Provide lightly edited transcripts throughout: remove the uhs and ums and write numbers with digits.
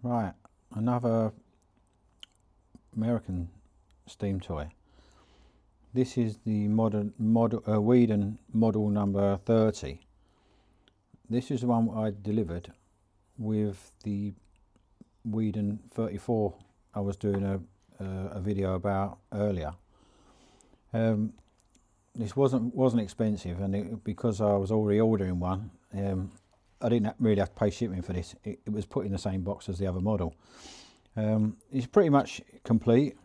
Right, another American steam toy. This is the Weeden Model number 30. This is the one I delivered with the Weeden 34 I was doing a video about earlier. This wasn't expensive, and because I was already ordering one, I didn't really have to pay shipping for this. It was put in the same box as the other model. It's pretty much complete,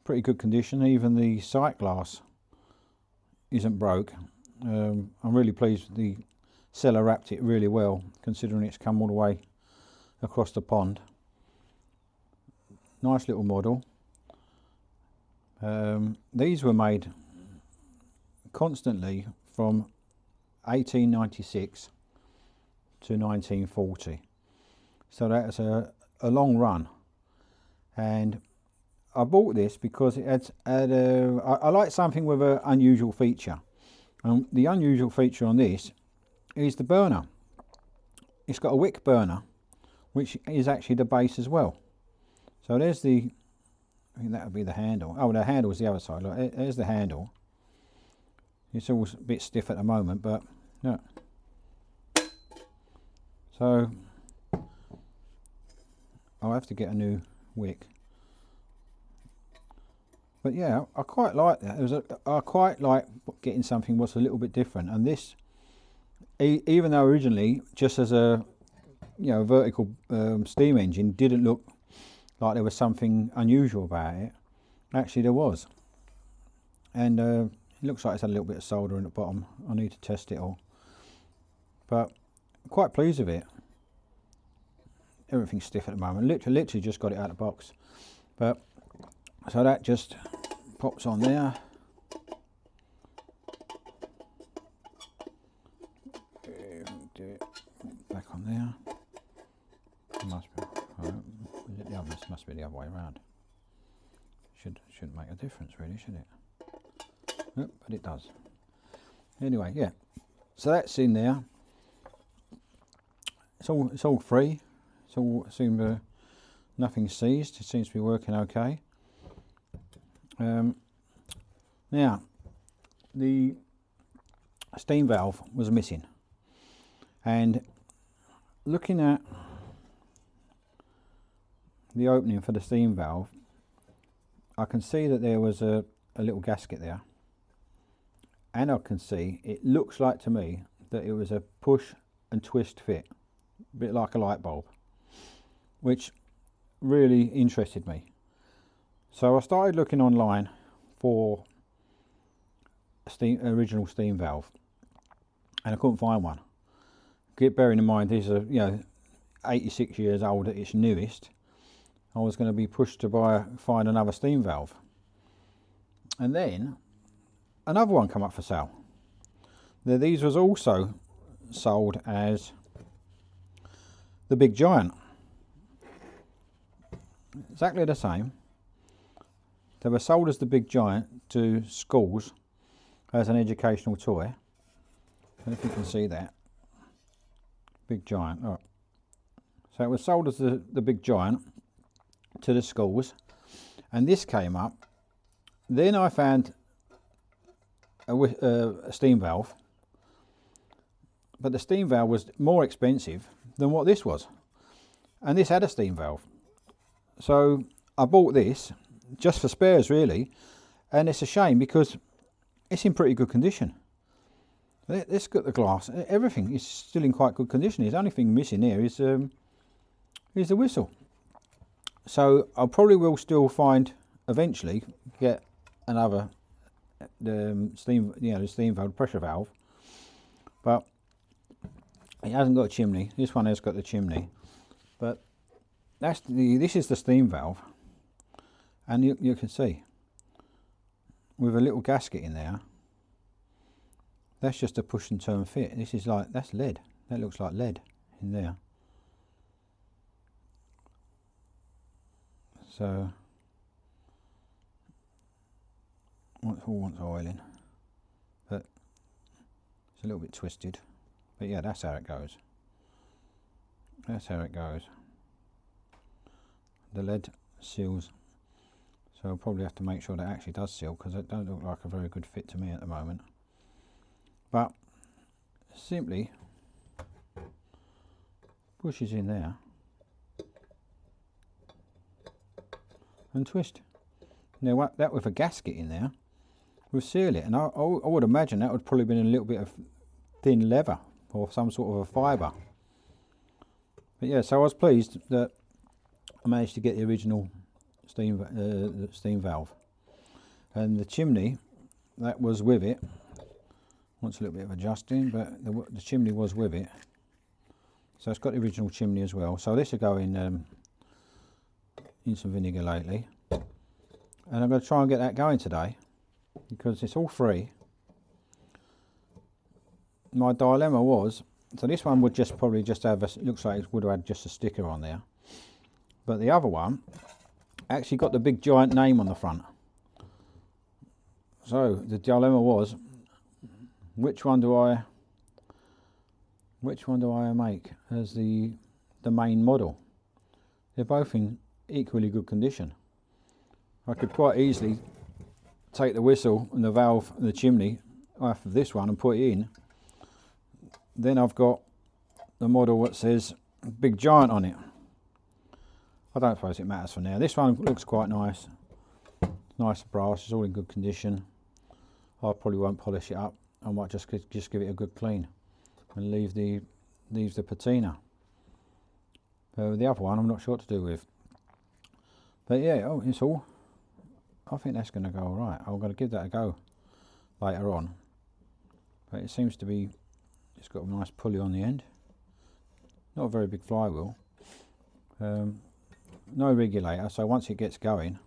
pretty good condition. Even the sight glass isn't broke. I'm really pleased. The seller wrapped it really well, considering it's come all the way across the pond. Nice little model. These were made constantly from 1896 to 1940, so that's a long run. And I bought this because it I like something with an unusual feature, and the unusual feature on this is the burner. It's got a wick burner, which is actually the base as well. So there's the, I think that would be the handle. Oh, the handle is the other side. Look, there's the handle. It's all a bit stiff at the moment, but no. So I'll have to get a new wick. But yeah, I quite like that. I quite like getting something what's a little bit different. And this, even though originally just as a vertical steam engine didn't look like there was something unusual about it, actually there was. And it looks like it's had a little bit of solder in the bottom. I need to test it all, but I'm quite pleased with it. Everything's stiff at the moment. Literally just got it out of the box. But so that just pops on there. Do it back on there. Must be. Is it the other? This must be the other way around. Shouldn't make a difference really, should it? Nope, but it does. Anyway, yeah. So that's in there. It's all free. It's all nothing's seized. It seems to be working okay. Now the steam valve was missing, and looking at the opening for the steam valve, I can see that there was a little gasket there, and I can see it looks like to me that it was a push and twist fit, a bit like a light bulb, which really interested me. So I started looking online for original steam valve, and I couldn't find one. Bearing in mind these are 86 years old at its newest, I was going to be pushed to find another steam valve. And then another one come up for sale. These was also sold as the Big Giant. Exactly the same. They were sold as the Big Giant to schools as an educational toy. I don't know if you can see that. Big Giant. Oh. So it was sold as the Big Giant to the schools, and this came up. Then I found a steam valve, but the steam valve was more expensive than what this was, and this had a steam valve. So I bought this just for spares really, and it's a shame because it's in pretty good condition. Let's get the glass. Everything is still in quite good condition. The only thing missing here is the whistle. So I probably will still eventually get another the steam valve, pressure valve, but it hasn't got a chimney. This one has got the chimney, but this is the steam valve, and you can see with a little gasket in there. That's just a push and turn fit. This is that's lead. That looks like lead in there. So wants oiling, but it's a little bit twisted. But yeah, that's how it goes. That's how it goes. the lead seals. So I'll probably have to make sure that it actually does seal, because it don't look like a very good fit to me at the moment. But simply pushes in there and twist. Now that with a gasket in there will seal it, and I would imagine that would probably been a little bit of thin leather or some sort of a fibre. But yeah, so I was pleased that I managed to get the original steam valve, and the chimney that was with it wants a little bit of adjusting, but the chimney was with it, so it's got the original chimney as well. So this will go in some vinegar lately, and I'm going to try and get that going today because it's all free. My dilemma was, so this one would just probably just have it looks like it would have had just a sticker on there, but the other one actually got the big giant name on the front. So the dilemma was, which one do I make as the main model? They're both in equally good condition. I could quite easily take the whistle and the valve and the chimney off of this one and put it in. Then I've got the model that says big giant on it. I don't suppose it matters for now. This one looks quite nice. Nice brass, it's all in good condition. I probably won't polish it up. I might just give it a good clean and leave the patina. The other one I'm not sure what to do with. But yeah, it's all. I think that's going to go all right. I'm going to give that a go later on. But it seems to be, it's got a nice pulley on the end. Not a very big flywheel. No regulator, so once it gets going,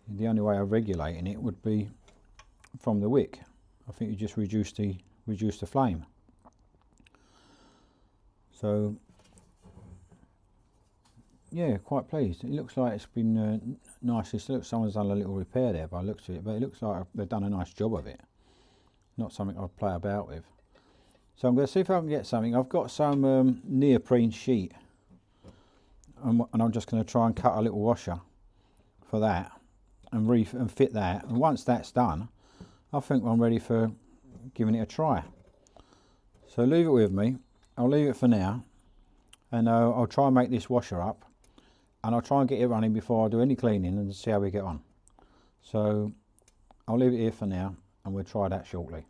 the only way of regulating it would be from the wick. I think you just reduce the flame. So yeah, quite pleased. It looks like it's been nicely. It looks someone's done a little repair there by the looks of it, but it looks like they've done a nice job of it. Not something I'd play about with. So I'm going to see if I can get something. I've got some neoprene sheet, and I'm just going to try and cut a little washer for that and fit that. And once that's done, I think I'm ready for giving it a try. So leave it with me. I'll leave it for now, and I'll try and make this washer up, and I'll try and get it running before I do any cleaning and see how we get on. So I'll leave it here for now, and we'll try that shortly.